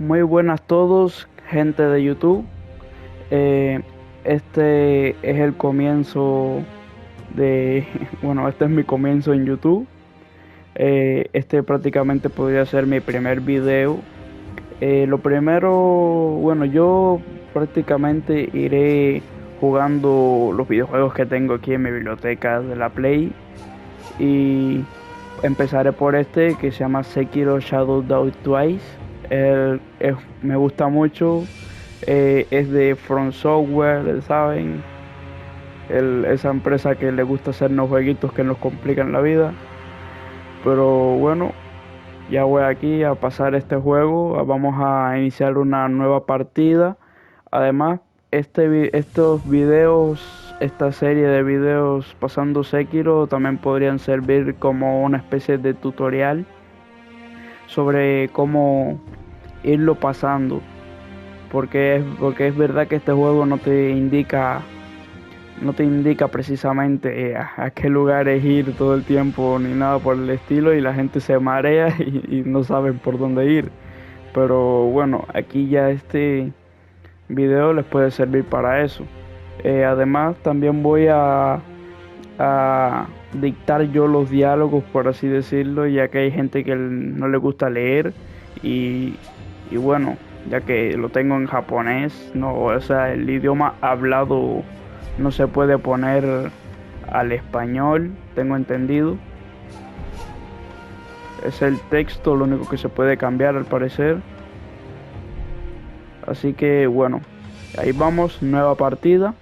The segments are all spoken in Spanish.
Muy buenas todos, gente de YouTube. Este es el comienzo de, bueno, este es mi comienzo en YouTube. Este prácticamente podría ser mi primer video. Lo primero, bueno, yo prácticamente iré jugando los videojuegos que tengo aquí en mi biblioteca de la Play y empezaré por este que se llama Sekiro Shadow Die Twice. Me gusta mucho, es de From Software, ¿saben? Esa empresa que le gusta hacernos jueguitos que nos complican la vida. Pero bueno, ya voy aquí a pasar este juego, vamos a iniciar una nueva partida. Además, estos videos, esta serie de videos pasando Sekiro también podrían servir como una especie de tutorial sobre cómo irlo pasando, porque es verdad que este juego no te indica precisamente a qué lugares ir todo el tiempo ni nada por el estilo, y la gente se marea y no saben por dónde ir. Pero bueno, aquí ya este video les puede servir para eso. Además también voy a dictar yo los diálogos, por así decirlo, ya que hay gente que no le gusta leer y, y bueno, ya que lo tengo en japonés, no, o sea, el idioma hablado no se puede poner al español, tengo entendido. Es el texto lo único que se puede cambiar al parecer. Así que bueno, ahí vamos, nueva partida.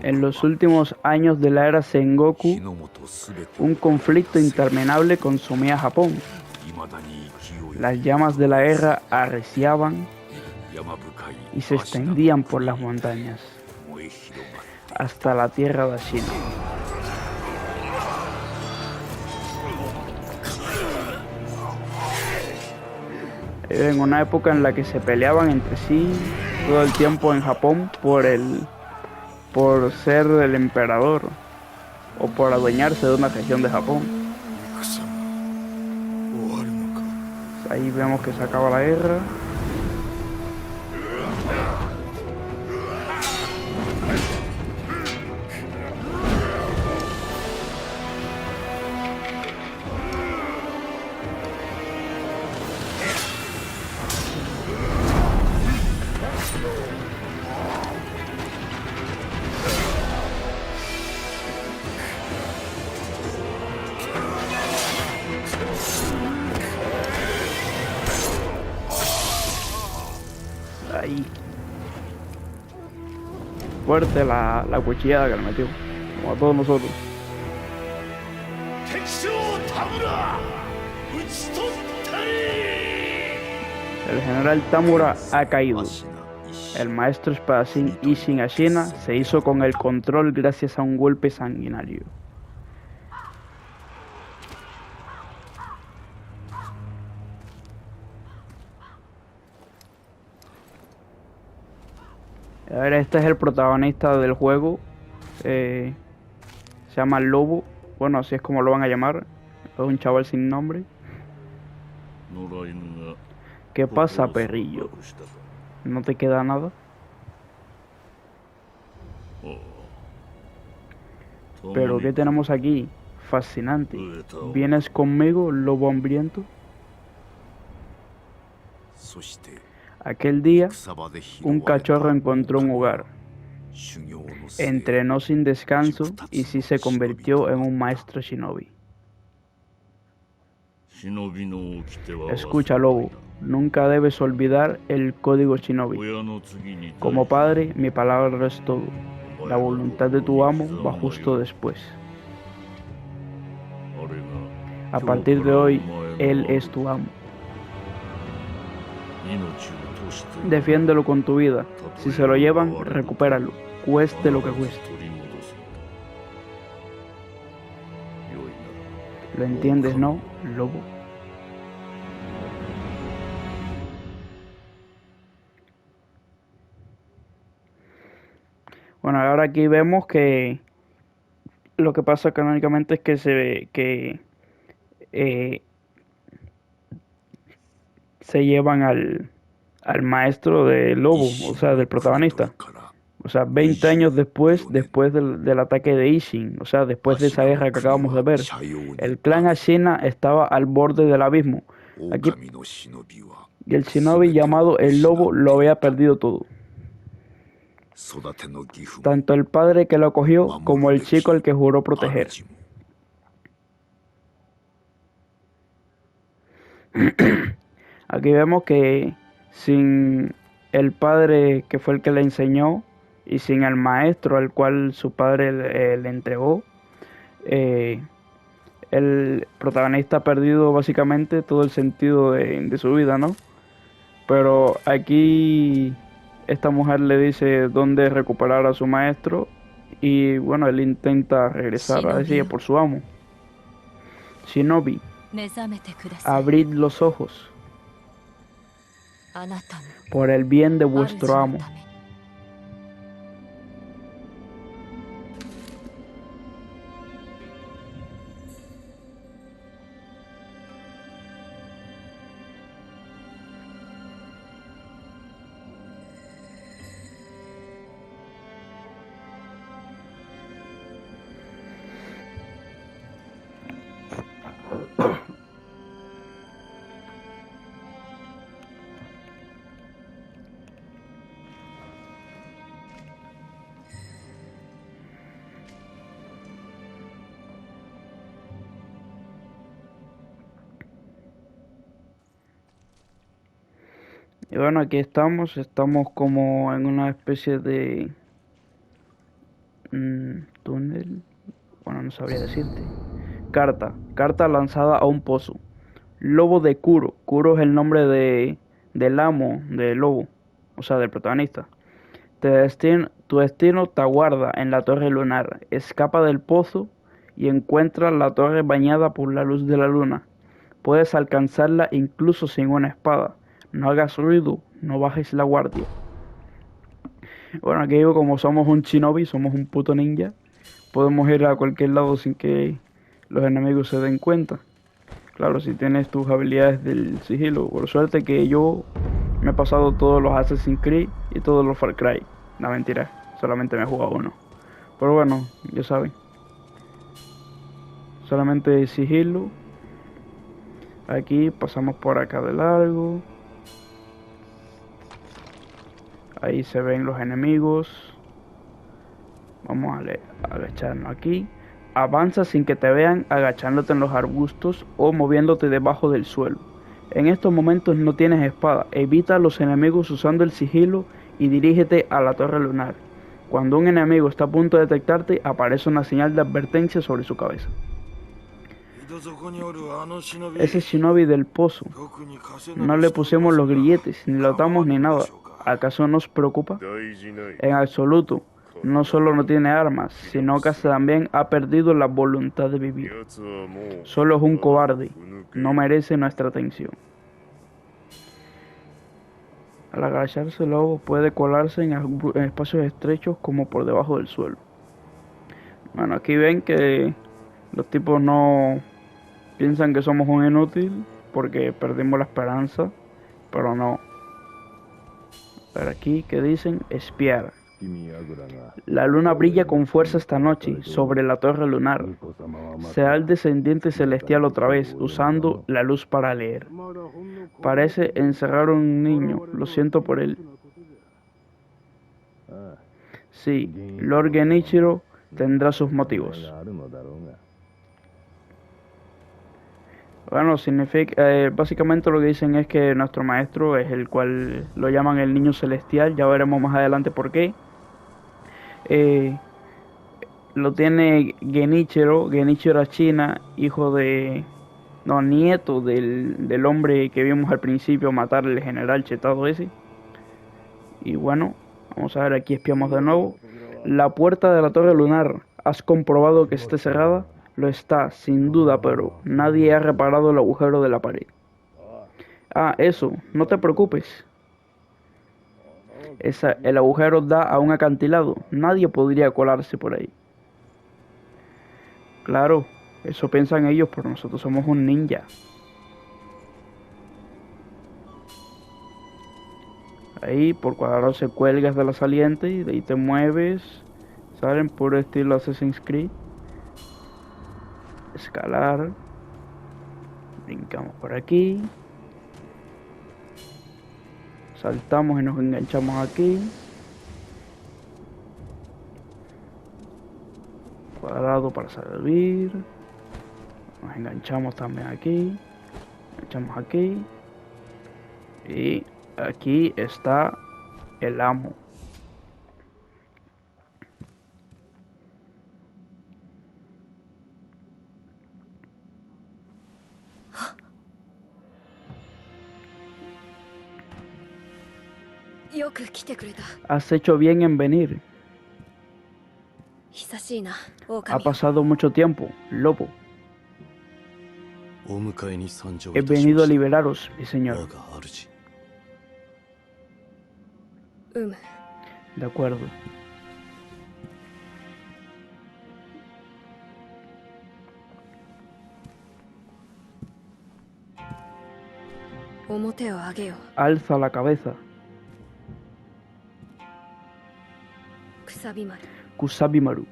En los últimos años de la era Sengoku, un conflicto interminable consumía Japón. Las llamas de la guerra arreciaban y se extendían por las montañas hasta la tierra de Ashina. Era en una época en la que se peleaban entre sí todo el tiempo en Japón por ser el emperador o por adueñarse de una región de Japón. Ahí vemos que se acaba la guerra. Ahí. Fuerte la cuchillada que le metió, como a todos nosotros. El general Tamura ha caído. El maestro espadachín Isshin Ashina se hizo con el control gracias a un golpe sanguinario. A ver, este es el protagonista del juego. Se llama Lobo. Bueno, así es como lo van a llamar. Es un chaval sin nombre. ¿Qué pasa, perrillo? ¿No te queda nada? Pero ¿qué tenemos aquí? Fascinante. ¿Vienes conmigo, lobo hambriento? Aquel día, un cachorro encontró un hogar. Entrenó sin descanso y sí se convirtió en un maestro shinobi. Escucha, lobo, nunca debes olvidar el código shinobi. Como padre, mi palabra es todo. La voluntad de tu amo va justo después. A partir de hoy, él es tu amo. Defiéndelo con tu vida. Si se lo llevan, recupéralo, cueste lo que cueste. ¿Lo entiendes, no, lobo? Bueno, ahora aquí vemos que lo que pasa canónicamente es que eh, se llevan al maestro del lobo, o 一 sea, の del 国とる protagonista. から O sea, 20 años 24 después, 年 después del ataque de Ishin, o sea, después de わし esa らの guerra que 国 acabamos de は ver, 斜陽に el あ clan る Ashina estaba al borde del abismo. Aquí, 狼の忍びは y el す shinobi べてを llamado el 失っ lobo て lo い había た perdido todo. 育ての義父も Tanto el padre que lo acogió 守 como る el べ chico き al que juró proteger. 主も Aquí vemos que sin el padre que fue el que le enseñó y sin el maestro al cual su padre le entregó, eh, el protagonista ha perdido básicamente todo el sentido de su vida, ¿no? Pero aquí esta mujer le dice dónde recuperar a su maestro y bueno, él intenta regresar a decir 忍びよ por su amo. Shinobi, 目覚めてください abrid los ojos あなたの por el bien de 主 vuestro の amo. ために Y bueno, aquí estamos como en una especie de túnel, bueno, no sabría decirte. Carta lanzada a un pozo. Lobo de Kuro. Kuro es el nombre del amo del lobo, o sea, del protagonista. Tu destino te aguarda en la torre lunar. Escapa del pozo y encuentra la torre bañada por la luz de la luna. Puedes alcanzarla incluso sin una espada. No hagas ruido, no bajes la guardia. Bueno, aquí digo, como somos un shinobi, somos un puto ninja, podemos ir a cualquier lado sin que los enemigos se den cuenta. Claro, si tienes tus habilidades del sigilo. Por suerte que yo me he pasado todos los Assassin's Creed y todos los Far Cry. No, mentira, solamente me he jugado uno. Pero bueno, ya saben. Solamente sigilo. Aquí pasamos por acá de largo. Ahí se ven los enemigos. Vamos a agacharnos aquí. Avanza sin que te vean agachándote en los arbustos o moviéndote debajo del suelo. En estos momentos no tienes espada. Evita a los enemigos usando el sigilo y dirígete a la torre lunar. Cuando un enemigo está a punto de detectarte, aparece una señal de advertencia sobre su cabeza. Ese shinobi del pozo. No le pusimos los grilletes, ni lo atamos ni nada. ¿Acaso nos preocupa? En absoluto. No solo no tiene armas, sino que también ha perdido la voluntad de vivir. Solo es un cobarde. No merece nuestra atención. Al agacharse el lobo puede colarse en espacios estrechos como por debajo del suelo. Bueno, aquí ven que los tipos no piensan que somos un inútil porque perdimos la esperanza, pero no. A ver aquí que dicen espiar. La luna brilla con fuerza esta noche sobre la torre lunar. Será el descendiente celestial otra vez, usando la luz para leer. Parece encerrar a un niño, lo siento por él. Sí, Lord Genichiro tendrá sus motivos. Bueno, significa, básicamente lo que dicen es que nuestro maestro es el cual lo llaman el niño celestial, ya veremos más adelante por qué. Lo tiene Genichiro Ashina, hijo de... No, nieto del hombre que vimos al principio matar al general chetado ese. Y bueno, vamos a ver, aquí espiamos de nuevo. La puerta de la torre lunar, ¿has comprobado que esté cerrada? Lo está, sin duda, pero nadie ha reparado el agujero de la pared. Ah, eso, no te preocupes. El agujero da a un acantilado. Nadie podría colarse por ahí. Claro, eso piensan ellos, pero nosotros somos un ninja. Ahí, por cuadrado se cuelgas de la saliente y de ahí te mueves. Salen por estilo Assassin's Creed. Escalar. Brincamos por aquí. Saltamos y nos enganchamos aquí. Cuadrado para salir. Nos enganchamos también aquí. Enganchamos aquí. Y aquí está el amo. Has hecho bien en venir. Ha pasado mucho tiempo, lobo. He venido a liberaros, mi señor. De acuerdo. Alza la cabeza. Kusabimaru,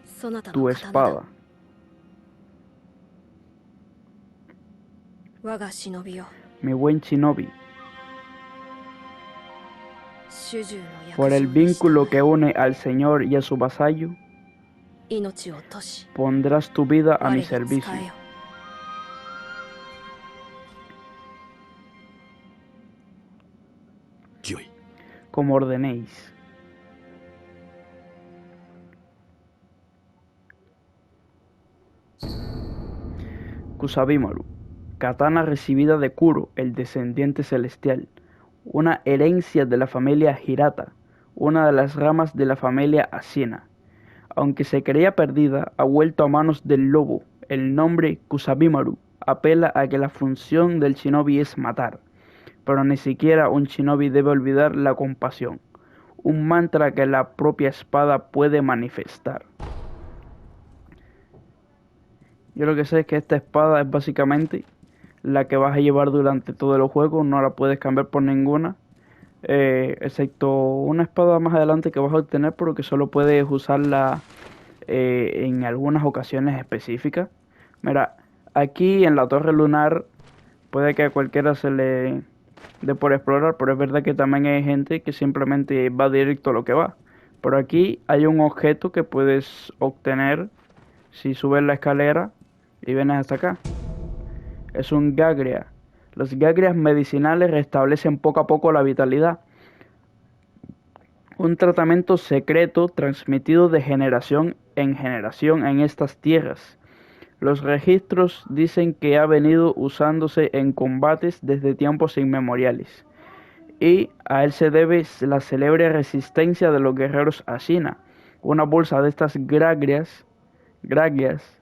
tu espada. Mi buen shinobi. Por el vínculo que une al señor y a su vasallo, pondrás tu vida a mi servicio. Como ordenéis. Kusabimaru, katana recibida de Kuro, el descendiente celestial, una herencia de la familia Hirata, una de las ramas de la familia Ashina. Aunque se creía perdida, ha vuelto a manos del lobo. El nombre Kusabimaru apela a que la función del shinobi es matar, pero ni siquiera un shinobi debe olvidar la compasión, un mantra que la propia espada puede manifestar. Yo lo que sé es que esta espada es básicamente la que vas a llevar durante todo el juego, no la puedes cambiar por ninguna, excepto una espada más adelante que vas a obtener, pero que solo puedes usarla en algunas ocasiones específicas. Mira, aquí en la torre lunar puede que a cualquiera se le dé por explorar, pero es verdad que también hay gente que simplemente va directo a lo que va. Pero aquí hay un objeto que puedes obtener si subes la escalera y vienes hasta acá. Es un Gagria. Los Gagrias medicinales restablecen poco a poco la vitalidad. Un tratamiento secreto transmitido de generación en estas tierras. Los registros dicen que ha venido usándose en combates desde tiempos inmemoriales. Y a él se debe la célebre resistencia de los guerreros Ashina. Una bolsa de estas Gagrias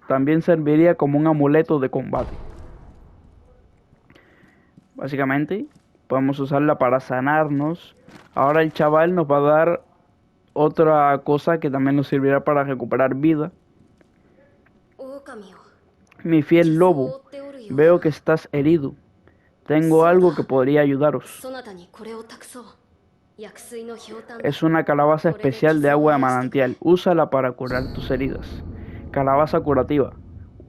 también serviría como un amuleto de combate. Básicamente, podemos usarla para sanarnos. Ahora el chaval nos va a dar otra cosa que también nos servirá para recuperar vida. Mi fiel lobo, veo que estás herido. Tengo algo que podría ayudaros. Es una calabaza especial de agua de manantial. Úsala para curar tus heridas. Calabaza curativa.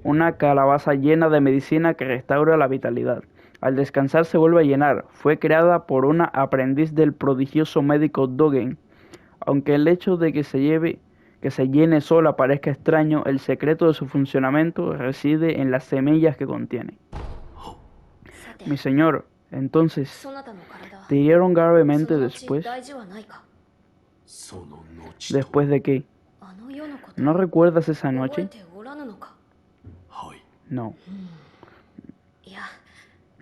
Una calabaza llena de medicina que restaura la vitalidad. Al descansar se vuelve a llenar. Fue creada por una aprendiz del prodigioso médico Dogen. Aunque el hecho de que se llene sola parezca extraño, el secreto de su funcionamiento reside en las semillas que contiene. Mi señor, entonces, ¿te hirieron gravemente después? ¿Después de qué? ¿No recuerdas esa noche? No.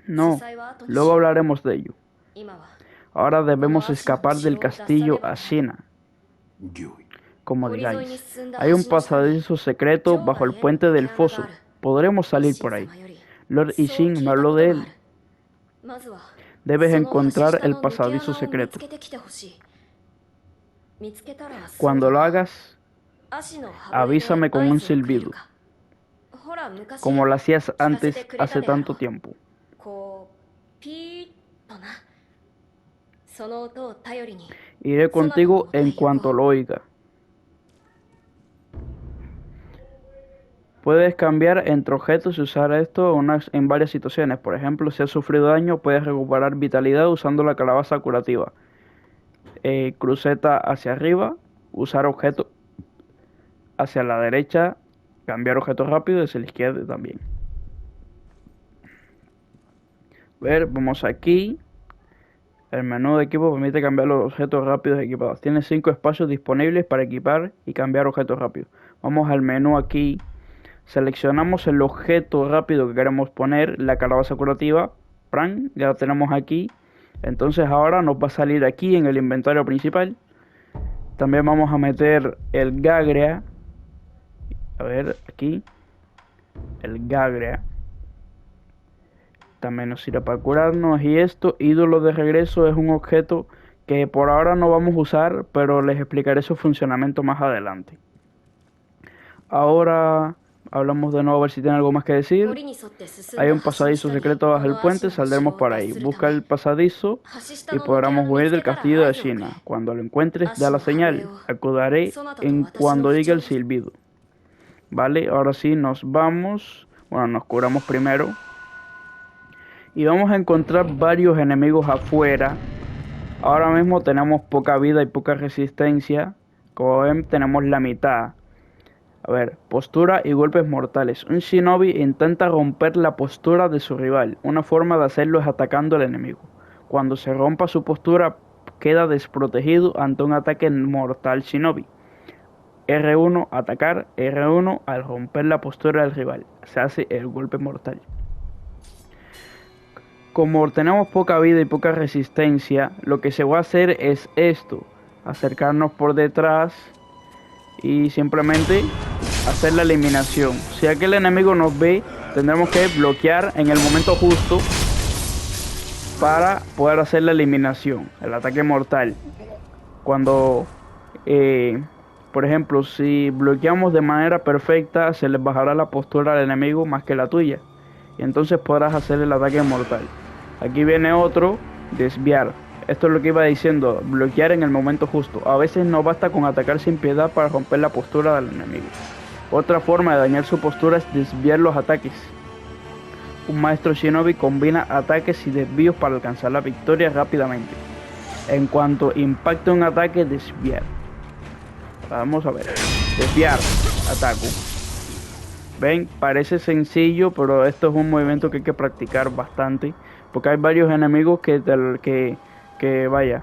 No, luego hablaremos de ello. Ahora debemos escapar del castillo Ashina. Como digáis, hay un pasadizo secreto bajo el puente del foso. Podremos salir por ahí. Lord Ishin me habló de él. Debes encontrar el pasadizo secreto. Cuando lo hagas, avísame con un silbido, como lo hacías antes hace tanto tiempo. Iré contigo en cuanto lo oiga. Puedes cambiar entre objetos y usar esto en varias situaciones. Por ejemplo, si has sufrido daño, puedes recuperar vitalidad usando la calabaza curativa. Cruceta hacia arriba, usar objeto hacia la derecha, cambiar objeto rápido y hacia la izquierda también. Vamos aquí. El menú de equipo permite cambiar los objetos rápidos equipados. Tiene 5 espacios disponibles para equipar y cambiar objetos rápidos. Vamos al menú aquí. Seleccionamos el objeto rápido que queremos poner, la calabaza curativa. ¡Pran! Ya lo tenemos aquí. Entonces ahora nos va a salir aquí en el inventario principal. También vamos a meter el Gagrea. A ver, aquí. El Gagrea. También nos sirve para curarnos. Y esto, ídolo de regreso, es un objeto que por ahora no vamos a usar, pero les explicaré su funcionamiento más adelante. Ahora hablamos de nuevo a ver si tiene algo más que decir. Hay un pasadizo secreto bajo el puente, saldremos por ahí. Busca el pasadizo y podremos huir del castillo de China. Cuando lo encuentres, da la señal. Acudiré en cuando diga el silbido. Vale, ahora sí nos vamos. Bueno, nos curamos primero. Y vamos a encontrar varios enemigos afuera. Ahora mismo tenemos poca vida y poca resistencia. Como ven, tenemos la mitad. A ver, postura y golpes mortales. Un shinobi intenta romper la postura de su rival. Una forma de hacerlo es atacando al enemigo. Cuando se rompa su postura, queda desprotegido ante un ataque mortal shinobi. R1, atacar. R1, al romper la postura del rival. Se hace el golpe mortal. Como tenemos poca vida y poca resistencia, lo que se va a hacer es esto. Acercarnos por detrás y simplemente hacer la eliminación. Si aquel enemigo nos ve, tendremos que bloquear en el momento justo para poder hacer la eliminación, el ataque mortal. Cuando, por ejemplo, si bloqueamos de manera perfecta, se les bajará la postura al enemigo más que la tuya. Y entonces podrás hacer el ataque mortal. Aquí viene otro, desviar. Esto es lo que iba diciendo, bloquear en el momento justo. A veces no basta con atacar sin piedad para romper la postura del enemigo. Otra forma de dañar su postura es desviar los ataques. Un maestro shinobi combina ataques y desvíos para alcanzar la victoria rápidamente. En cuanto impacte un ataque, desviar. Vamos a ver. Desviar, ataco. Ven, parece sencillo, pero esto es un movimiento que hay que practicar bastante. Porque hay varios enemigos que vaya,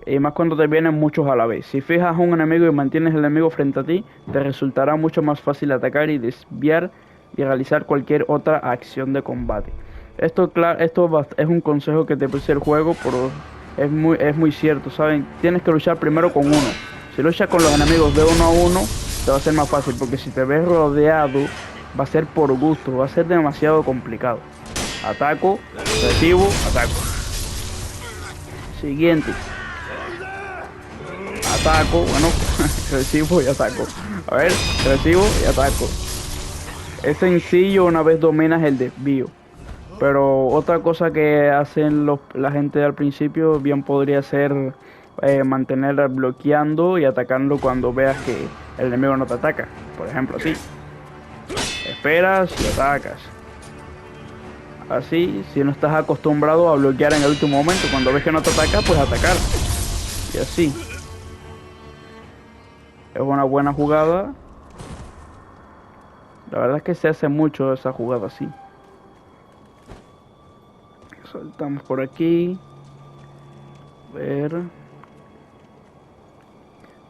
y más cuando te vienen muchos a la vez. Si fijas a un enemigo y mantienes el enemigo frente a ti, te resultará mucho más fácil atacar y desviar y realizar cualquier otra acción de combate. Esto es un consejo que te puse el juego, pero es muy cierto, ¿saben? Tienes que luchar primero con uno. Si luchas con los enemigos de uno a uno, te va a ser más fácil, porque si te ves rodeado, va a ser por gusto, va a ser demasiado complicado. Ataco, recibo, ataco. Siguiente. Ataco, bueno, recibo y ataco. A ver, recibo y ataco. Es sencillo una vez dominas el desvío. Pero otra cosa que hacen la gente al principio bien podría ser mantener bloqueando y atacando cuando veas que el enemigo no te ataca. Por ejemplo, así. Esperas y atacas. Así, si no estás acostumbrado a bloquear en el último momento, cuando ves que no te ataca, pues atacar. Y así. Es una buena jugada. La verdad es que se hace mucho esa jugada así. Saltamos por aquí. A ver.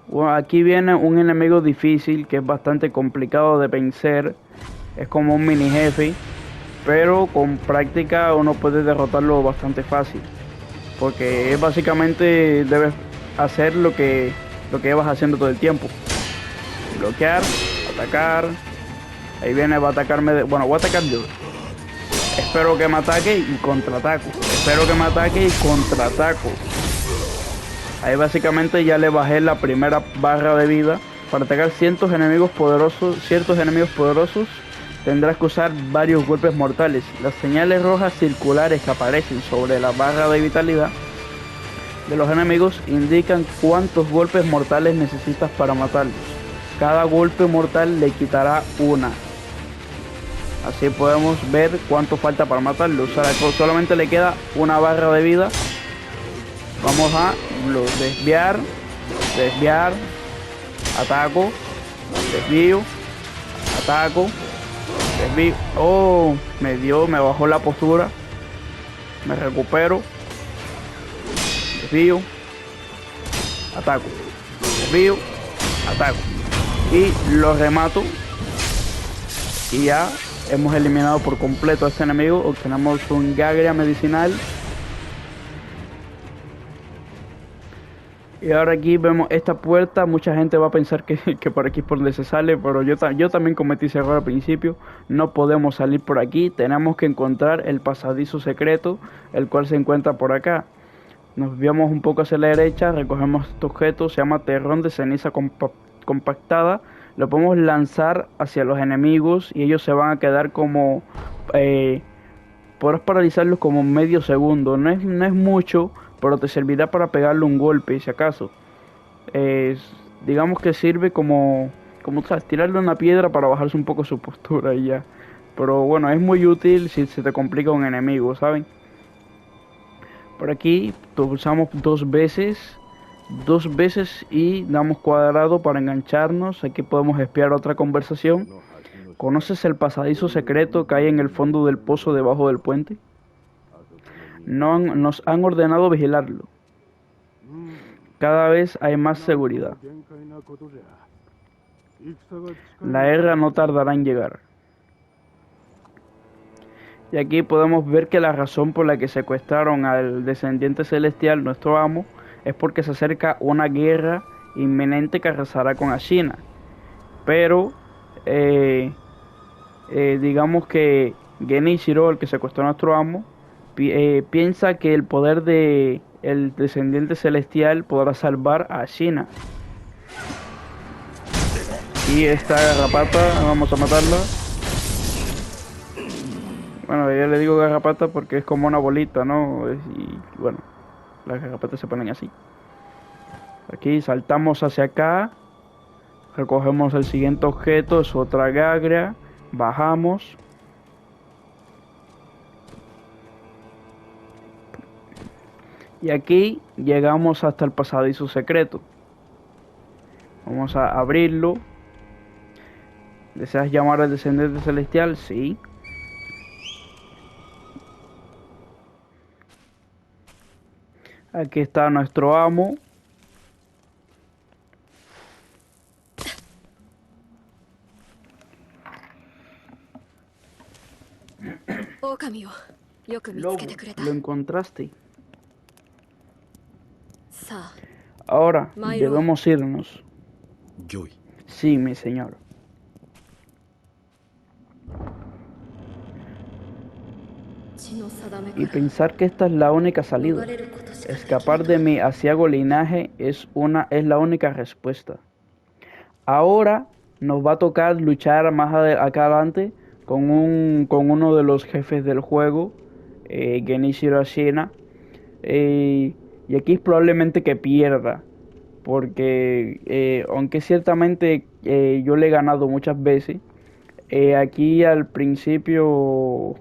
Bueno, aquí viene un enemigo difícil que es bastante complicado de vencer. Es como un mini jefe. Pero con práctica uno puede derrotarlo bastante fácil. Porque es básicamente debes hacer lo que vas haciendo todo el tiempo. Bloquear, atacar. Ahí viene, va a atacarme. Bueno, voy a atacar yo. Espero que me ataque y contraataco. Espero que me ataque y contraataco. Ahí básicamente ya le bajé la primera barra de vida. Para atacar ciertos enemigos poderosos, tendrás que usar varios golpes mortales. Las señales rojas circulares que aparecen sobre la barra de vitalidad de los enemigos indican cuántos golpes mortales necesitas para matarlos. Cada golpe mortal le quitará una. Así podemos ver cuánto falta para matarlo. O sea, solamente le queda una barra de vida. Vamos a desviar, ataco, desvío, ataco, desvío. Oh, me bajó la postura. Me recupero, desvío, ataco, desvío, ataco. Y lo remato. Y ya hemos eliminado por completo a este enemigo. Obtenemos un Gagria medicinal. Y ahora aquí vemos esta puerta. Mucha gente va a pensar que por aquí es por donde se sale, pero yo también cometí ese error al principio. No podemos salir por aquí. Tenemos que encontrar el pasadizo secreto, el cual se encuentra por acá. Nos vamos un poco hacia la derecha, recogemos este objeto, se llama terrón de ceniza compactada. Lo podemos lanzar hacia los enemigos y ellos se van a quedar como... podrás paralizarlos como medio segundo. No es mucho, pero te servirá para pegarle un golpe, si acaso. Digamos que sirve como ¿sabes? Tirarle una piedra para bajarse un poco su postura y ya. Pero bueno, es muy útil si se te complica un enemigo, ¿saben? Por aquí pulsamos dos veces y damos cuadrado para engancharnos. Aquí podemos espiar otra conversación. ¿Conoces el pasadizo secreto que hay en el fondo del pozo debajo del puente? Nos han ordenado vigilarlo. Cada vez hay más seguridad. La guerra no tardará en llegar. Y aquí podemos ver que la razón por la que secuestraron al descendiente celestial, nuestro amo, es porque se acerca una guerra inminente que arrasará con Ashina. Pero, digamos que Genichiro, el que secuestró a nuestro amo, piensa que el poder de el descendiente celestial podrá salvar a Ashina. Y esta garrapata, vamos a matarla. Bueno, yo le digo garrapata porque es como una bolita, ¿no? Y bueno, las garrapatas se ponen así. Aquí saltamos hacia acá. Recogemos el siguiente objeto, es otra Gagria. Bajamos. Y aquí llegamos hasta el pasadizo secreto. Vamos a abrirlo. ¿Deseas llamar al descendiente celestial? Sí. Aquí está nuestro amo. Lobo, lo encontraste. Ahora debemos irnos. Sí, mi señor. Y pensar que esta es la única salida. Escapar de mi aciago linaje es la única respuesta. Ahora nos va a tocar luchar más acá adelante con uno de los jefes del juego, Genichiro Ashina. Y aquí es probablemente que pierda, porque aunque ciertamente yo le he ganado muchas veces, aquí al principio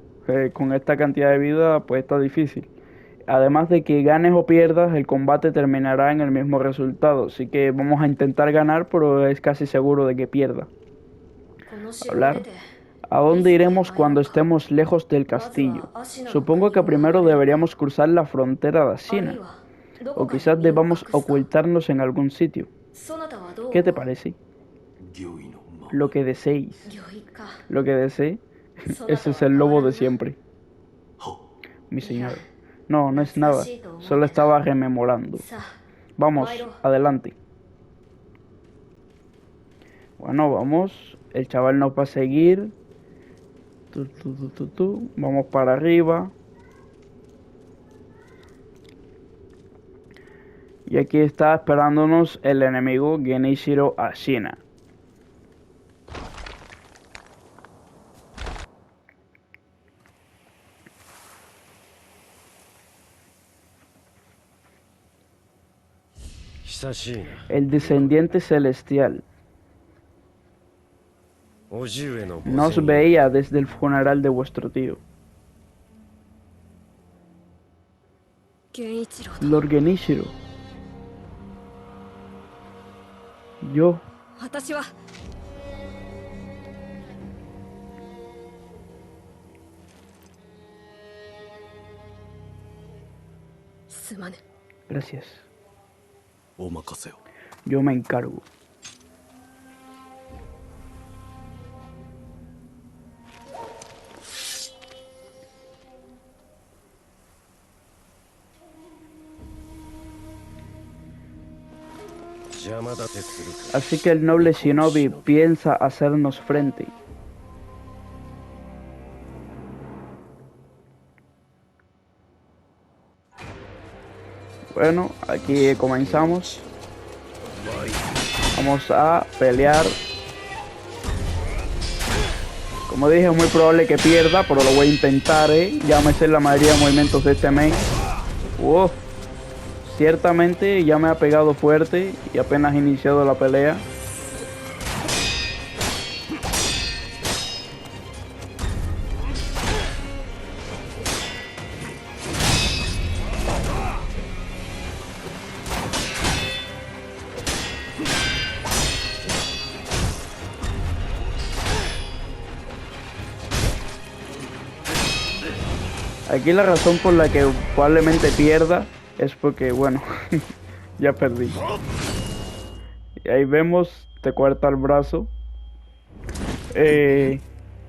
con esta cantidad de vida pues está difícil. Además de que ganes o pierdas, el combate terminará en el mismo resultado. Así que vamos a intentar ganar, pero es casi seguro de que pierda. Hablar. ¿A dónde iremos cuando estemos lejos del castillo? Supongo que primero deberíamos cruzar la frontera de Ashina. O quizás debamos ocultarnos en algún sitio. ¿Qué te parece? Lo que deseéis. Lo que desee. Ese es el lobo de siempre. Mi señor. No, no es nada. Solo estaba rememorando. Vamos, adelante. Bueno, vamos. El chaval nos va a seguir. Vamos para arriba. Y aquí está esperándonos el enemigo Genichiro Ashina. El descendiente celestial. Nos veía desde el funeral de vuestro tío. Lord Genichiro. Yo. Gracias. Yo me encargo. Así que el noble shinobi piensa hacernos frente. Bueno, aquí comenzamos. Vamos a pelear. Como dije, es muy probable que pierda, pero lo voy a intentar, Ya me sé la mayoría de movimientos de este main. Ciertamente ya me ha pegado fuerte y apenas he iniciado la pelea. Aquí la razón por la que probablemente pierda es porque, bueno, ya perdí. Y ahí vemos, te corta el brazo.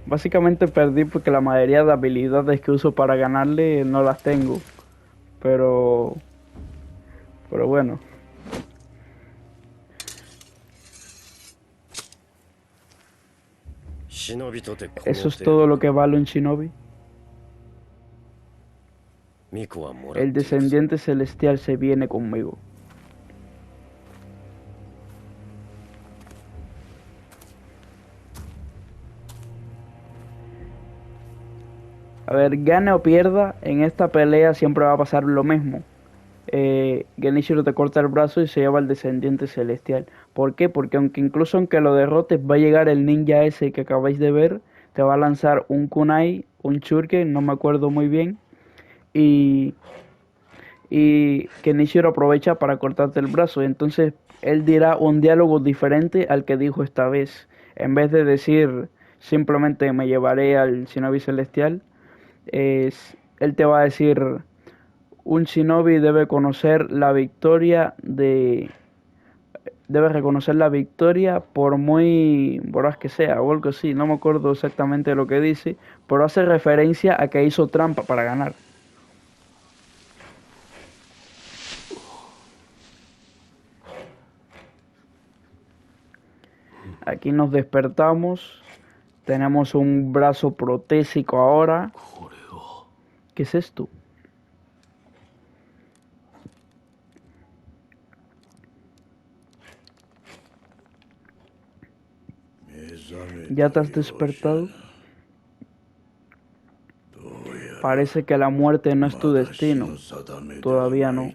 Básicamente perdí porque la mayoría de habilidades que uso para ganarle no las tengo. Pero bueno. Eso es todo lo que vale un shinobi. El descendiente celestial se viene conmigo. A ver, gane o pierda, en esta pelea siempre va a pasar lo mismo. Genichiro te corta el brazo y se lleva al descendiente celestial. ¿Por qué? Porque incluso aunque lo derrotes, va a llegar el ninja ese que acabáis de ver. Te va a lanzar un kunai, un shuriken, no me acuerdo muy bien. Y Genichiro aprovecha para cortarte el brazo. Entonces él dirá un diálogo diferente al que dijo esta vez. En vez de decir simplemente me llevaré al shinobi celestial, él te va a decir: un shinobi debe reconocer la victoria por muy voraz que sea, o algo así. No me acuerdo exactamente lo que dice, pero hace referencia a que hizo trampa para ganar. Aquí nos despertamos. Tenemos un brazo protésico ahora. ¿Qué es esto? ¿Ya te has despertado? Parece que la muerte no es tu destino. Todavía no.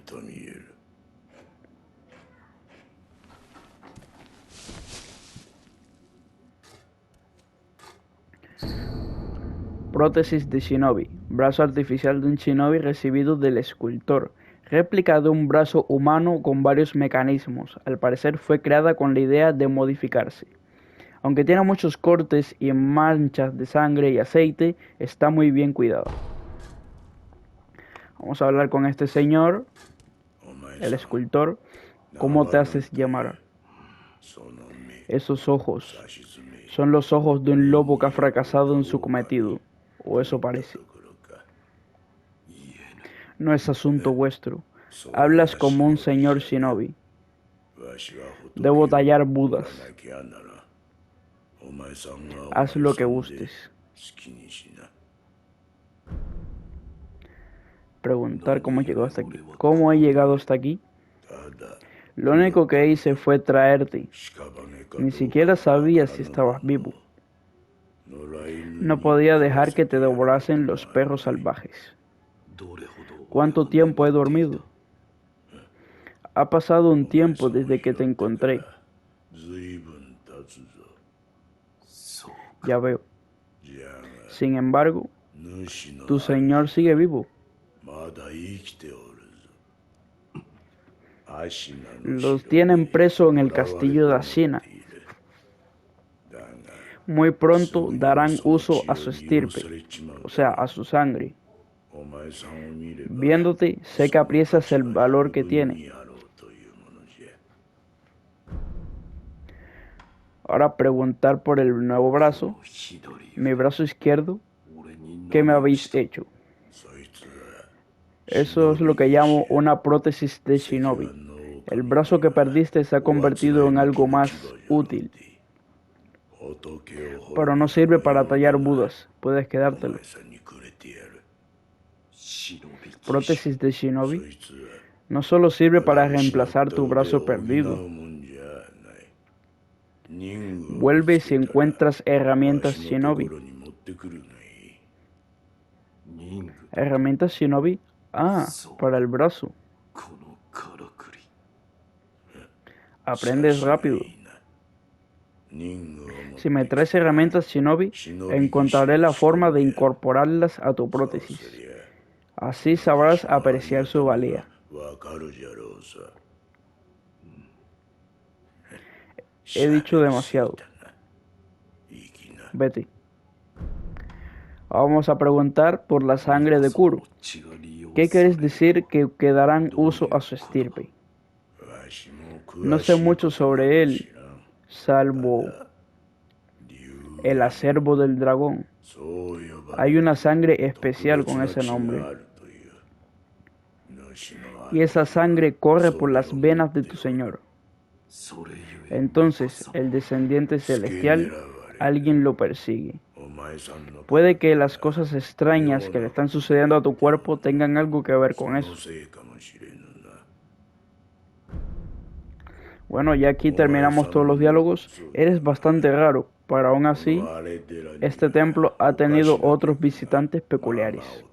Prótesis de shinobi. Brazo artificial de un shinobi recibido del escultor. Réplica de un brazo humano con varios mecanismos. Al parecer fue creada con la idea de modificarse. Aunque tiene muchos cortes y manchas de sangre y aceite, está muy bien cuidado. Vamos a hablar con este señor, el escultor. ¿Cómo te haces llamar? Esos ojos son los ojos de un lobo que ha fracasado en su cometido, o eso parece. No es asunto vuestro. Hablas como un señor shinobi. Debo tallar budas. Haz lo que gustes. Preguntar cómo llegó hasta aquí. ¿Cómo he llegado hasta aquí? Lo único que hice fue traerte. Ni siquiera sabía si estabas vivo. No podía dejar que te devorasen los perros salvajes. ¿Cuánto tiempo he dormido? Ha pasado un tiempo desde que te encontré. Ya veo. Sin embargo, tu señor sigue vivo. Los tienen preso en el castillo de Ashina. Muy pronto darán uso a su estirpe, o sea, a su sangre. Viéndote, sé que aprecias el valor que tiene. Ahora preguntar por el nuevo brazo, mi brazo izquierdo, ¿qué me habéis hecho? Eso es lo que llamo una prótesis de shinobi. El brazo que perdiste se ha convertido en algo más útil. Pero no sirve para tallar budas, puedes quedártelo. Prótesis de shinobi no solo sirve para reemplazar tu brazo perdido. Vuelve si encuentras herramientas shinobi. ¿Herramientas shinobi? Ah, para el brazo. Aprendes rápido. Si me traes herramientas shinobi, encontraré la forma de incorporarlas a tu prótesis. Así sabrás apreciar su valía. He dicho demasiado. Vete. Vamos a preguntar por la sangre de Kuro. ¿Qué quieres decir que darán uso a su estirpe? No sé mucho sobre él, salvo el acervo del dragón. Hay una sangre especial con ese nombre. Y esa sangre corre por las venas de tu señor. Entonces, el descendiente celestial, alguien lo persigue. Puede que las cosas extrañas que le están sucediendo a tu cuerpo tengan algo que ver con eso. Bueno, ya aquí terminamos todos los diálogos. Eres bastante raro, pero aún así, este templo ha tenido otros visitantes peculiares.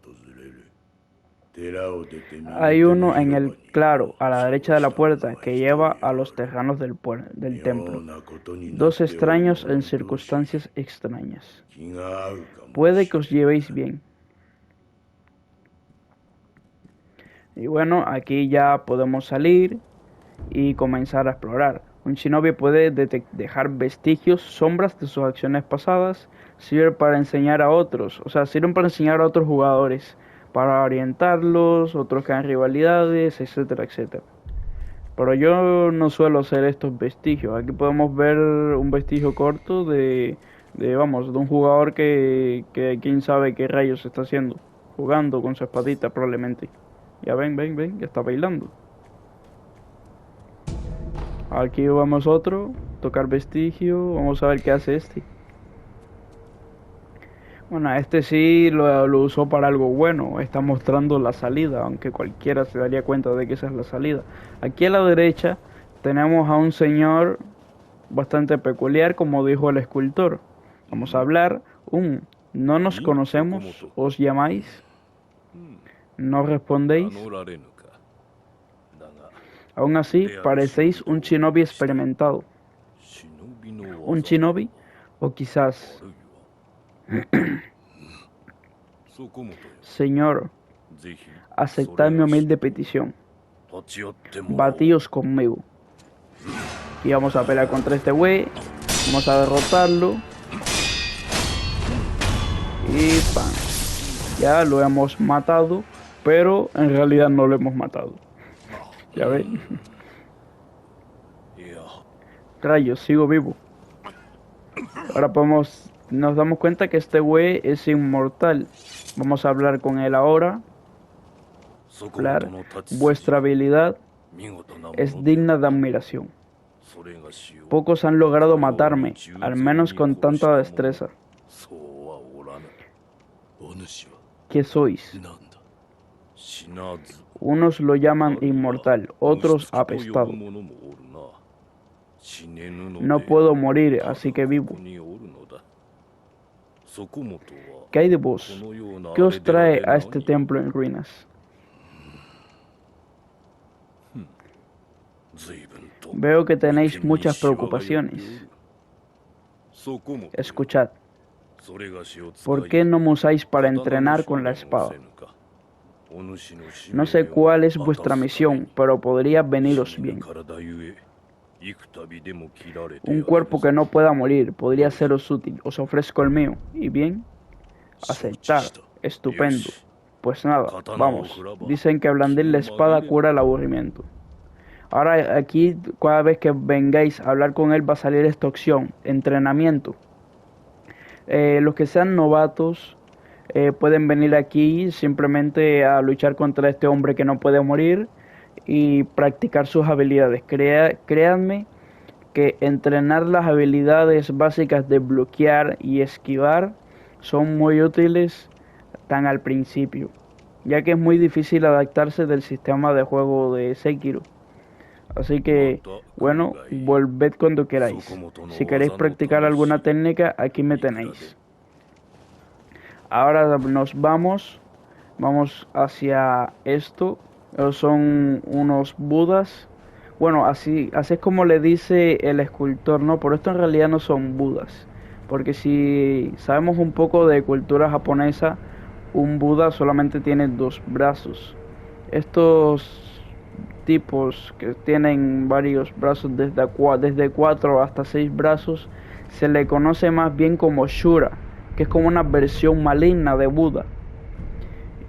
Hay uno en el claro, a la derecha de la puerta, que lleva a los terranos del templo. Dos extraños en circunstancias extrañas. Puede que os llevéis bien. Y bueno, aquí ya podemos salir y comenzar a explorar. Un shinobi puede dejar vestigios, sombras de sus acciones pasadas. Sirve para enseñar a otros, sirven para enseñar a otros jugadores, para orientarlos, otros que hagan rivalidades, etcétera, etcétera. Pero yo no suelo hacer estos vestigios. Aquí podemos ver un vestigio corto de un jugador que quién sabe qué rayos está haciendo, jugando con su espadita probablemente. Ya ven, ya está bailando. Aquí vamos otro, tocar vestigio, vamos a ver qué hace este. Bueno, este sí lo usó para algo bueno, está mostrando la salida, aunque cualquiera se daría cuenta de que esa es la salida. Aquí a la derecha tenemos a un señor bastante peculiar, como dijo el escultor. Vamos a hablar. No nos conocemos, ¿os llamáis? ¿No respondéis? Aún así, parecéis un shinobi experimentado. ¿Un shinobi? O quizás... Señor, aceptad mi humilde petición. Batíos conmigo. Y vamos a pelear contra este güey. Vamos a derrotarlo. Y ¡pam! Ya lo hemos matado, pero en realidad no lo hemos matado. Ya ven. Rayos, sigo vivo. Ahora nos damos cuenta que este güey es inmortal. Vamos a hablar con él ahora. Vuestra habilidad es digna de admiración. Pocos han logrado matarme, al menos con tanta destreza. ¿Qué sois? Unos lo llaman inmortal, otros apestado. No puedo morir, así que vivo. ¿Qué hay de vos? ¿Qué os trae a este templo en ruinas? Veo que tenéis muchas preocupaciones. Escuchad, ¿por qué no me usáis para entrenar con la espada? No sé cuál es vuestra misión, pero podría veniros bien. Un cuerpo que no pueda morir podría seros útil. Os ofrezco el mío. ¿Y bien? Aceptar. Estupendo. Pues nada, vamos. Dicen que blandir la espada cura el aburrimiento. Ahora aquí, cada vez que vengáis a hablar con él va a salir esta opción. Entrenamiento. Los que sean novatos pueden venir aquí simplemente a luchar contra este hombre que no puede morir y practicar sus habilidades. Créanme que entrenar las habilidades básicas de bloquear y esquivar son muy útiles tan al principio, ya que es muy difícil adaptarse del sistema de juego de Sekiro. Así que, bueno, volved cuando queráis. Si queréis practicar alguna técnica, aquí me tenéis. Ahora nos vamos hacia esto. Son unos budas. Bueno, así es como le dice el escultor, ¿no? Pero esto en realidad no son budas. Porque si sabemos un poco de cultura japonesa, un Buda solamente tiene 2 brazos. Estos tipos que tienen varios brazos, desde 4 hasta 6 brazos, se le conoce más bien como Shura, que es como una versión maligna de Buda.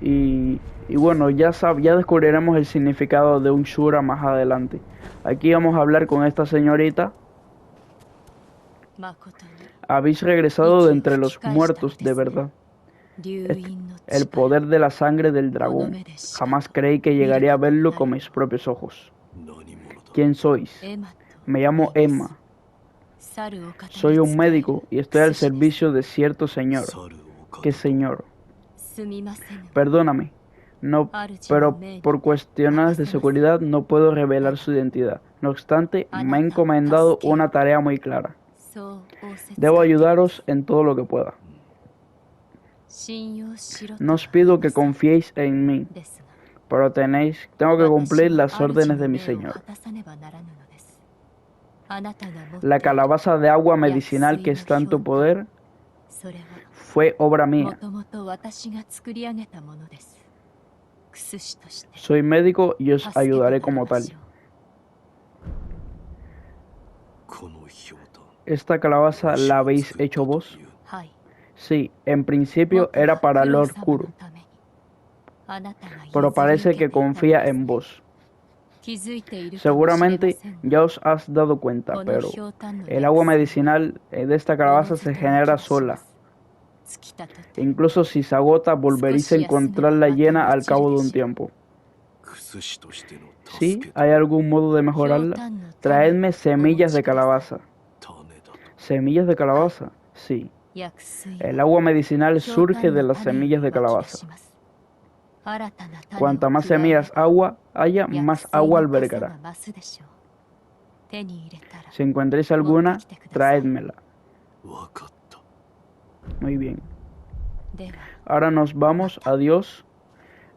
Y bueno, ya descubriremos el significado de un Shura más adelante. Aquí vamos a hablar con esta señorita. Habéis regresado de entre los muertos de verdad. El poder de la sangre del dragón. Jamás creí que llegaría a verlo con mis propios ojos. ¿Quién sois? Me llamo Emma. Soy un médico y estoy al servicio de cierto señor. ¿Qué señor? Perdóname, no, pero por cuestiones de seguridad no puedo revelar su identidad. No obstante, me ha encomendado una tarea muy clara. Debo ayudaros en todo lo que pueda. No os pido que confiéis en mí, pero tengo que cumplir las órdenes de mi señor. La calabaza de agua medicinal que está en tu poder fue obra mía. Soy médico y os ayudaré como tal. ¿Esta calabaza la habéis hecho vos? Sí, en principio era para Lord Kuro, pero parece que confía en vos. Seguramente ya os has dado cuenta, pero el agua medicinal de esta calabaza se genera sola. Incluso si se agota, volveréis a encontrarla llena al cabo de un tiempo. ¿Sí? ¿Hay algún modo de mejorarla? Traedme semillas de calabaza. ¿Semillas de calabaza? Sí. El agua medicinal surge de las semillas de calabaza. Cuanta más semillas haya, más agua albergará. Si encontréis alguna, traédmela. Muy bien. Ahora nos vamos. Adiós.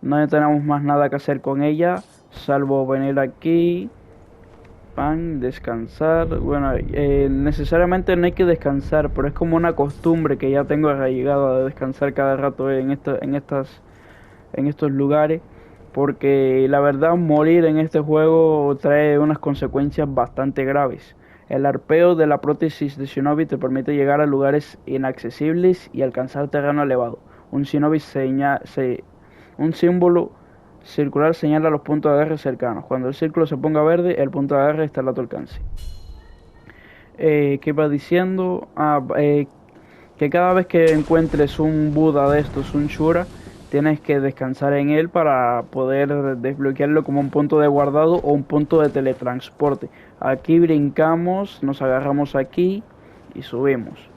No tenemos más nada que hacer con ella, salvo venir aquí, descansar. Bueno, necesariamente no hay que descansar, pero es como una costumbre que ya tengo arraigada de descansar cada rato en estos lugares, porque la verdad morir en este juego trae unas consecuencias bastante graves. El arpeo de la prótesis de Shinobi te permite llegar a lugares inaccesibles y alcanzar terreno elevado. Un símbolo circular señala los puntos de agarre cercanos. Cuando el círculo se ponga verde, el punto de agarre está a tu alcance. ¿Qué iba diciendo? Que cada vez que encuentres un Buda de estos, un Shura, tienes que descansar en él para poder desbloquearlo como un punto de guardado o un punto de teletransporte. Aquí brincamos, nos agarramos aquí y subimos.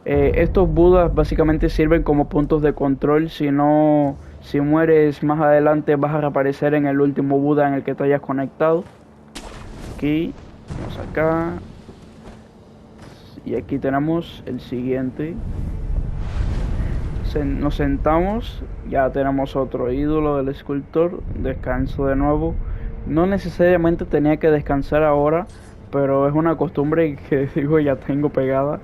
Estos Budas básicamente sirven como puntos de control si no Si mueres más adelante vas a reaparecer en el último Buda en el que te hayas conectado. Aquí, vamos acá. Y aquí tenemos el siguiente. Nos sentamos, ya tenemos otro ídolo del escultor. Descanso de nuevo. No necesariamente tenía que descansar ahora, pero es una costumbre que digo ya tengo pegada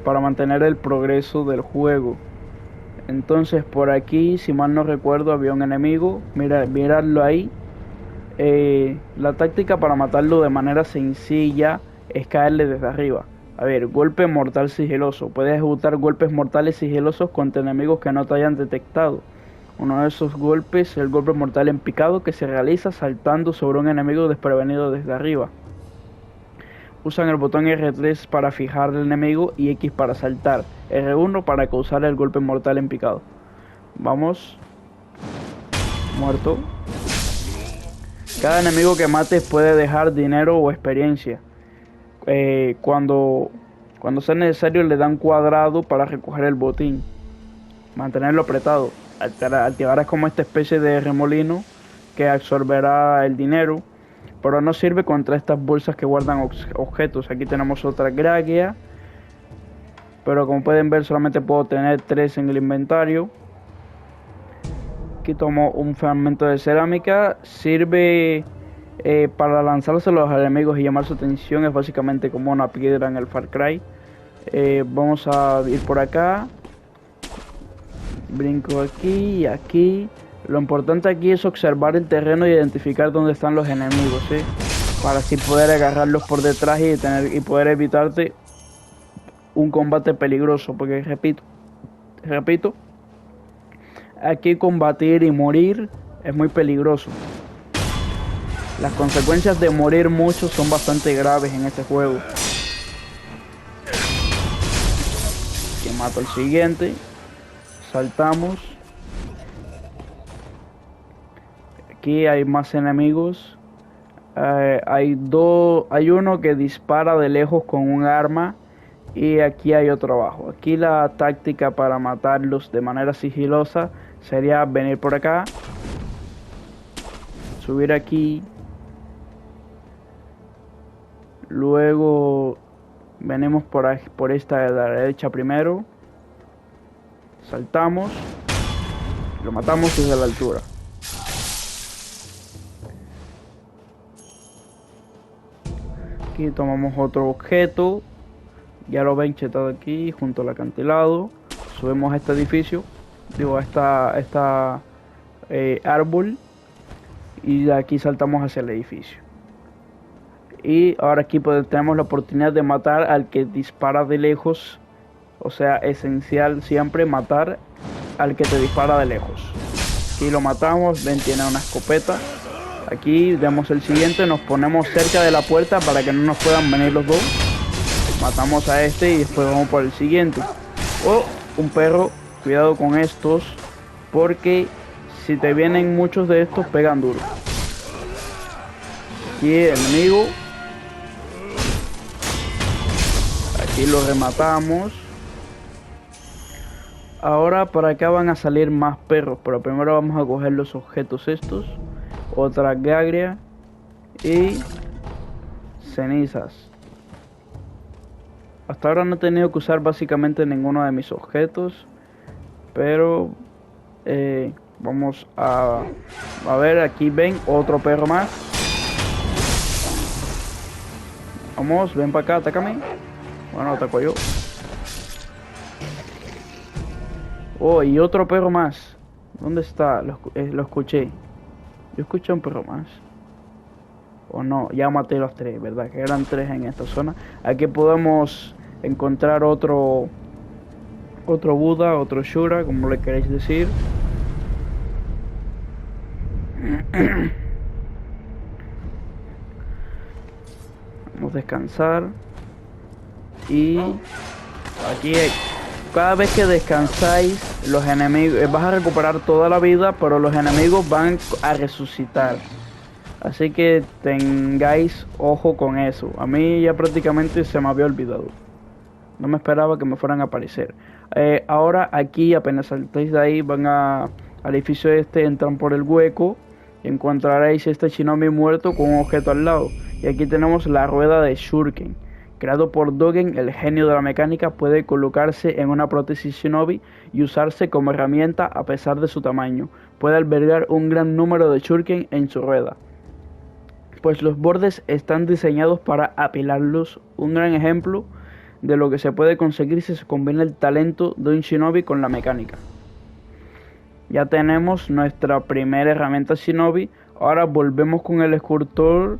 para mantener el progreso del juego. Entonces por aquí, si mal no recuerdo, había un enemigo. Miradlo ahí. La táctica para matarlo de manera sencilla es caerle desde arriba. A ver, golpe mortal sigiloso. Puedes ejecutar golpes mortales sigilosos contra enemigos que no te hayan detectado. Uno de esos golpes es el golpe mortal en picado, que se realiza saltando sobre un enemigo desprevenido desde arriba. Usan el botón R3 para fijar al enemigo y X para saltar. R1 para causar el golpe mortal en picado. Vamos. Muerto. Cada enemigo que mates puede dejar dinero o experiencia. Cuando sea necesario le dan cuadrado para recoger el botín. Mantenerlo apretado. Activarás como esta especie de remolino que absorberá el dinero, pero no sirve contra estas bolsas que guardan objetos. Aquí tenemos otra gragia, pero como pueden ver solamente puedo tener 3 en el inventario. Aquí tomo un fragmento de cerámica. Sirve para lanzárselo a los enemigos y llamar su atención. Es básicamente como una piedra en el Far Cry. Vamos a ir por acá. Brinco aquí y aquí. Lo importante aquí es observar el terreno y identificar dónde están los enemigos, para así poder agarrarlos por detrás y poder evitarte un combate peligroso. Porque repito, aquí combatir y morir es muy peligroso. Las consecuencias de morir mucho son bastante graves en este juego. Aquí mato al siguiente. Saltamos. Aquí hay más enemigos. Hay uno que dispara de lejos con un arma. Y aquí hay otro abajo. Aquí la táctica para matarlos de manera sigilosa sería venir por acá, subir aquí, luego venimos por esta de la derecha primero, saltamos, lo matamos desde la altura. Aquí tomamos otro objeto, ya lo ven chetado aquí junto al acantilado. Subimos a este edificio, a esta árbol, y de aquí saltamos hacia el edificio. Y ahora aquí tenemos la oportunidad de matar al que dispara de lejos. O sea, esencial siempre matar al que te dispara de lejos. Aquí lo matamos, ven, tiene una escopeta. Aquí vemos el siguiente, nos ponemos cerca de la puerta para que no nos puedan venir los dos. Matamos a este y después vamos por el siguiente. Oh, un perro, cuidado con estos, porque si te vienen muchos de estos pegan duro. Aquí el enemigo. Aquí lo rematamos. Ahora por acá van a salir más perros, pero primero vamos a coger los objetos estos. Otra gagria y cenizas. Hasta ahora no he tenido que usar básicamente ninguno de mis objetos, pero vamos a ver, aquí ven otro perro más. Vamos, ven para acá, atácame. Bueno, ataco yo. Oh, y otro perro más. ¿Dónde está? Lo escuché. Yo escuché un perro más. O no, ya maté los 3, ¿verdad? Que eran 3 en esta zona. Aquí podemos encontrar otro Buda, otro Shura, como le queréis decir. Vamos a descansar. Y aquí cada vez que descansáis, los enemigos vas a recuperar toda la vida, pero los enemigos van a resucitar. Así que tengáis ojo con eso. A mí ya prácticamente se me había olvidado. No me esperaba que me fueran a aparecer. Ahora aquí, apenas saltéis de ahí, van al edificio este, entran por el hueco y encontraréis este Shinobi muerto con un objeto al lado. Y aquí tenemos la rueda de Shuriken. Creado por Dogen, el genio de la mecánica, puede colocarse en una prótesis Shinobi y usarse como herramienta a pesar de su tamaño. Puede albergar un gran número de Shuriken en su rueda, pues los bordes están diseñados para apilarlos. Un gran ejemplo de lo que se puede conseguir si se combina el talento de un Shinobi con la mecánica. Ya tenemos nuestra primera herramienta Shinobi. Ahora volvemos con el escultor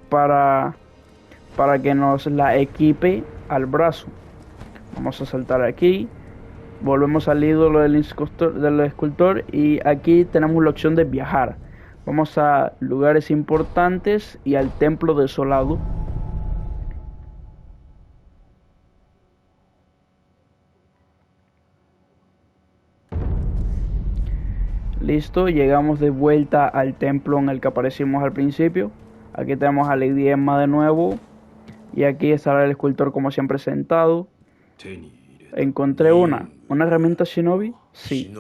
para que nos la equipe al brazo. Vamos a saltar aquí. Volvemos al ídolo del escultor y aquí tenemos la opción de viajar. Vamos a lugares importantes y al templo desolado. Listo, llegamos de vuelta al templo en el que aparecimos al principio. Aquí tenemos a Lady Emma de nuevo. Y aquí estará el escultor como siempre sentado. Encontré una herramienta Shinobi. Sí,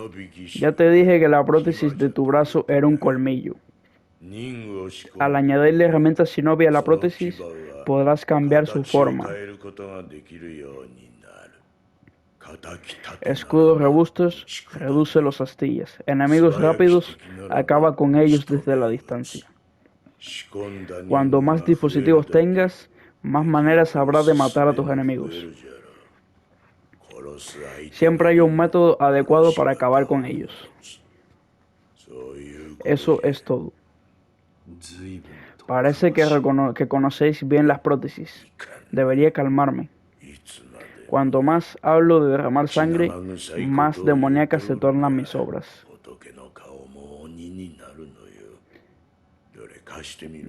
ya te dije que la prótesis de tu brazo era un colmillo. Al añadirle herramientas Shinobi a la prótesis, podrás cambiar su forma. Escudos robustos, reduce los astillas. Enemigos rápidos, acaba con ellos desde la distancia. Cuando más dispositivos tengas, más maneras habrá de matar a tus enemigos. Siempre hay un método adecuado para acabar con ellos. Eso es todo. Parece que conocéis bien las prótesis. Debería calmarme. Cuanto más hablo de derramar sangre, más demoníacas se tornan mis obras.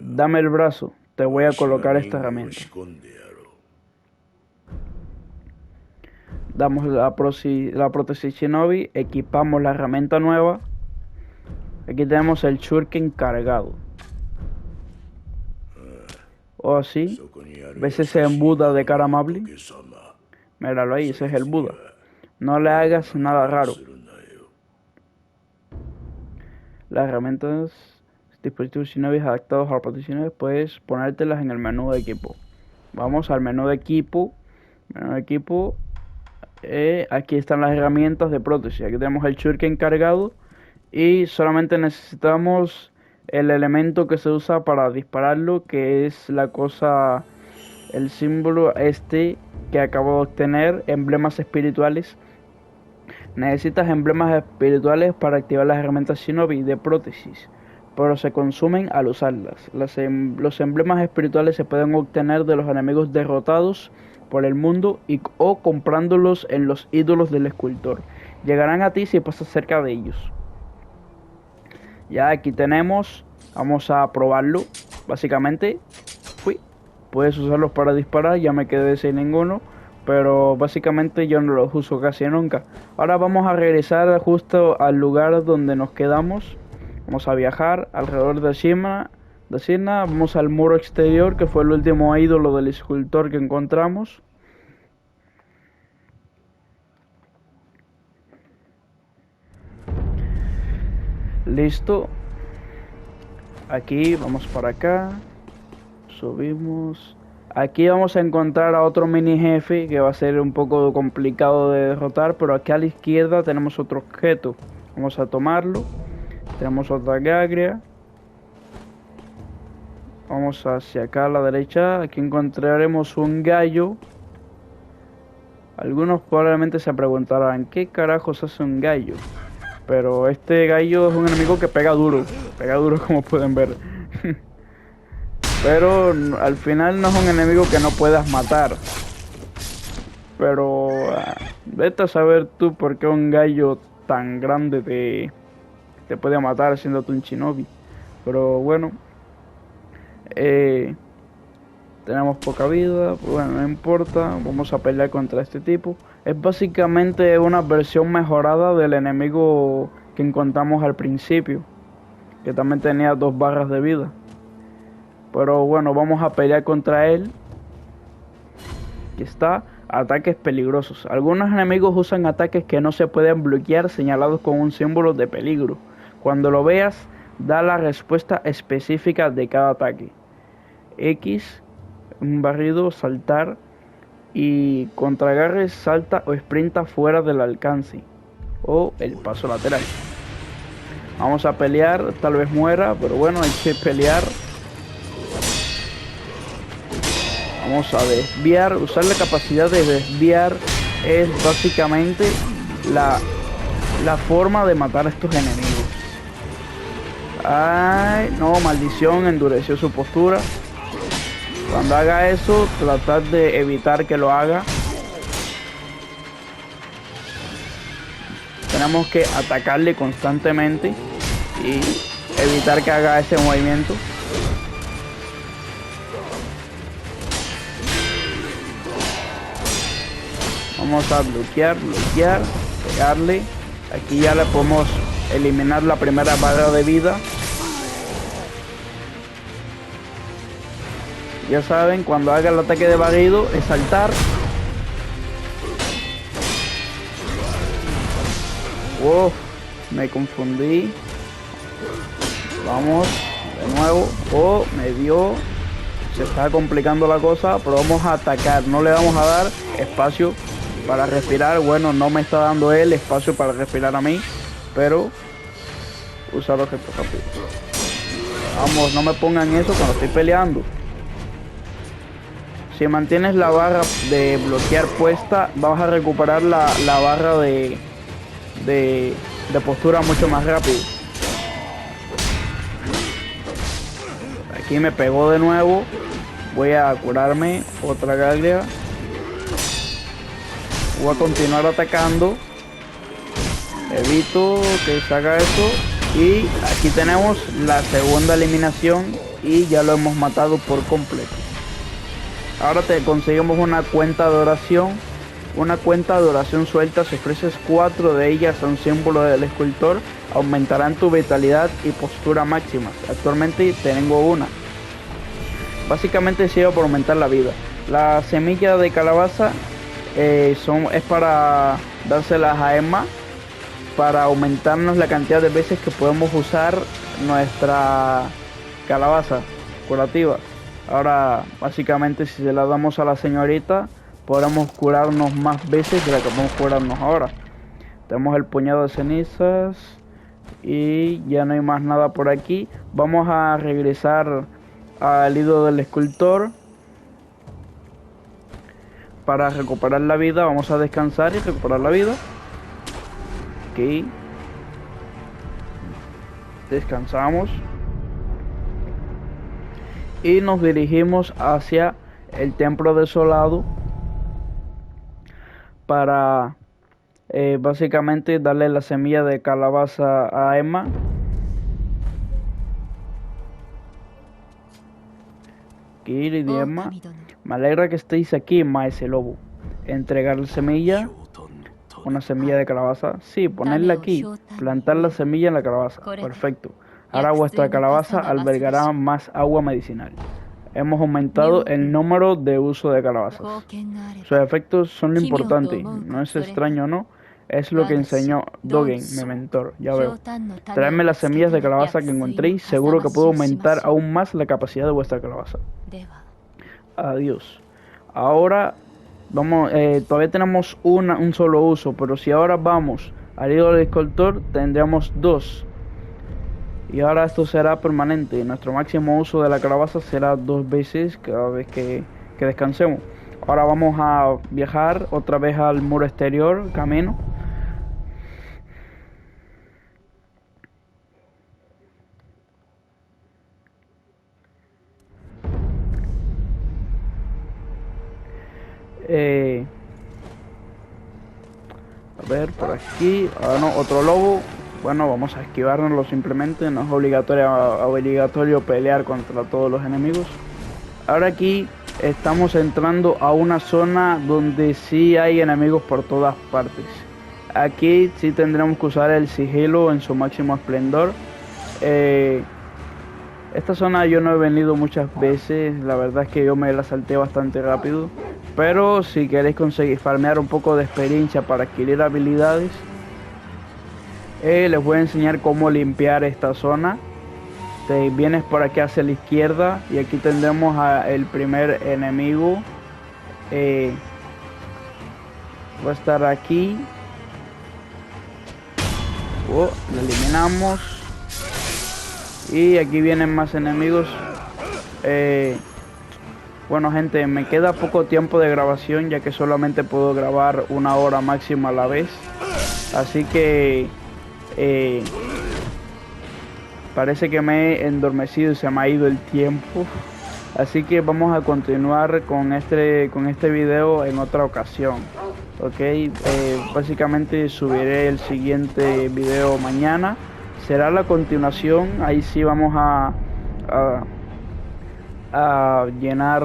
Dame el brazo, te voy a colocar esta herramienta. Damos la prótesis Shinobi, equipamos la herramienta nueva. Aquí tenemos el Shuriken cargado. O así, ¿ves ese Buda de cara amable? Míralo ahí, ese es el Buda. No le hagas nada raro. Las herramientas, dispositivos Shinobi adaptados a las protecciones, puedes ponértelas en el menú de equipo. Vamos al menú de equipo. Aquí están las herramientas de prótesis. Aquí tenemos el Shuriken cargado y solamente necesitamos el elemento que se usa para dispararlo, que es el símbolo este que acabo de obtener, emblemas espirituales. Necesitas emblemas espirituales para activar las herramientas Shinobi de prótesis, pero se consumen al usarlas. Los emblemas espirituales se pueden obtener de los enemigos derrotados por el mundo o comprándolos en los ídolos del escultor. Llegarán a ti si pasas cerca de ellos. Ya aquí tenemos, vamos a probarlo. Básicamente, puedes usarlos para disparar, ya me quedé sin ninguno, pero básicamente yo no los uso casi nunca. Ahora vamos a regresar justo al lugar donde nos quedamos. Vamos a viajar alrededor de Shima. Vamos al muro exterior, que fue el último ídolo del escultor que encontramos. Listo. Aquí vamos para acá. Subimos. Aquí vamos a encontrar a otro mini jefe que va a ser un poco complicado de derrotar, pero aquí a la izquierda tenemos otro objeto. Vamos a tomarlo. Tenemos otra gagria. Vamos hacia acá a la derecha. Aquí encontraremos un gallo. Algunos probablemente se preguntarán, ¿qué carajos hace un gallo? Pero este gallo es un enemigo que pega duro como pueden ver. Pero al final no es un enemigo que no puedas matar. Pero vete a saber tú por qué un gallo tan grande te puede matar siendo tú un Shinobi. Pero bueno, tenemos poca vida, bueno, no importa, vamos a pelear contra este tipo. Es básicamente una versión mejorada del enemigo que encontramos al principio, que también tenía 2 barras de vida. Pero bueno, vamos a pelear contra él. Aquí está. Ataques peligrosos. Algunos enemigos usan ataques que no se pueden bloquear señalados con un símbolo de peligro. Cuando lo veas, da la respuesta específica de cada ataque. X, un barrido, saltar, y contra agarres, salta o sprinta fuera del alcance, o el paso lateral. Vamos a pelear, tal vez muera, pero bueno, hay que pelear. Vamos a desviar, usar la capacidad de desviar es básicamente la forma de matar a estos enemigos. Ay, no, maldición, endureció su postura. Cuando haga eso, tratar de evitar que lo haga. Tenemos que atacarle constantemente y evitar que haga ese movimiento. Vamos a bloquear, pegarle. Aquí ya le podemos eliminar la primera barra de vida. Ya saben, cuando haga el ataque de barrido es saltar. Uf, me confundí. Vamos, de nuevo. Oh, me dio. Se está complicando la cosa, pero vamos a atacar. No le vamos a dar espacio para respirar. Bueno, no me está dando él espacio para respirar a mí, pero usar objetos rápidos. Vamos, no me pongan eso cuando estoy peleando. Si mantienes la barra de bloquear puesta, vas a recuperar la barra de postura mucho más rápido. Aquí me pegó de nuevo. Voy a curarme otra gaglia. Voy a continuar atacando. Evito que se haga eso. Y aquí tenemos la segunda eliminación y ya lo hemos matado por completo. Ahora te conseguimos una cuenta de oración. Una cuenta de oración suelta. Si ofreces 4 de ellas a un símbolo del escultor, aumentarán tu vitalidad y postura máximas. Actualmente tengo una. Básicamente sirve para aumentar la vida. La semilla de calabaza es para dárselas a Emma, para aumentarnos la cantidad de veces que podemos usar nuestra calabaza curativa. Ahora, básicamente, si se la damos a la señorita, podremos curarnos más veces de la que podemos curarnos ahora. Tenemos el puñado de cenizas y ya no hay más nada por aquí. Vamos a regresar al hilo del escultor para recuperar la vida. Vamos a descansar y recuperar la vida. Aquí descansamos y nos dirigimos hacia el templo desolado para básicamente darle la semilla de calabaza a Emma. Kiri y Emma, me alegra que estéis aquí, maese lobo. Entregar la semilla, una semilla de calabaza. Sí, ponerla aquí, plantar la semilla en la calabaza. Perfecto. Ahora vuestra calabaza albergará más agua medicinal. Hemos aumentado el número de uso de calabazas. Sus efectos son lo importante. No es extraño, ¿no? Es lo que enseñó Dogen, mi mentor. Ya veo. Traedme las semillas de calabaza que encontréis. Seguro que puedo aumentar aún más la capacidad de vuestra calabaza. Adiós. Ahora vamos. Todavía tenemos un solo uso, pero si ahora vamos al hilo del escultor, tendríamos 2. Y ahora esto será permanente. Nuestro máximo uso de la calabaza será 2 veces cada vez que descansemos. Ahora vamos a viajar otra vez al muro exterior, camino. A ver, por aquí. Ah, no, otro lobo. Bueno, vamos a esquivárnoslo simplemente. No es obligatorio pelear contra todos los enemigos. Ahora aquí estamos entrando a una zona donde sí hay enemigos por todas partes. Aquí sí tendremos que usar el sigilo en su máximo esplendor. Esta zona yo no he venido muchas veces. La verdad es que yo me la salté bastante rápido. Pero si queréis conseguir farmear un poco de experiencia para adquirir habilidades, les voy a enseñar cómo limpiar esta zona. Te vienes por aquí hacia la izquierda y aquí tendremos el primer enemigo. Va a estar aquí. Lo eliminamos. Y aquí vienen más enemigos. Bueno, gente, me queda poco tiempo de grabación, ya que solamente puedo grabar 1 hora máximo a la vez. Así que parece que me he endormecido y se me ha ido el tiempo. Así que vamos a continuar con este video en otra ocasión. Ok, básicamente subiré el siguiente video mañana. Será la continuación. Ahí sí vamos a llenar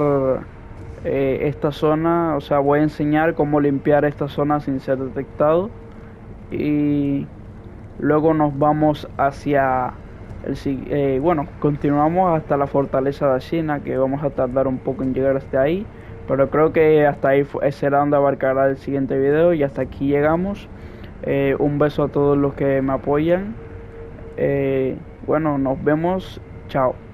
esta zona. O sea, voy a enseñar cómo limpiar esta zona sin ser detectado. Y luego nos vamos hacia bueno, continuamos hasta la fortaleza de China, que vamos a tardar un poco en llegar hasta ahí, pero creo que hasta ahí será donde abarcará el siguiente video. Y hasta aquí llegamos. Un beso a todos los que me apoyan. Bueno, nos vemos. Chao.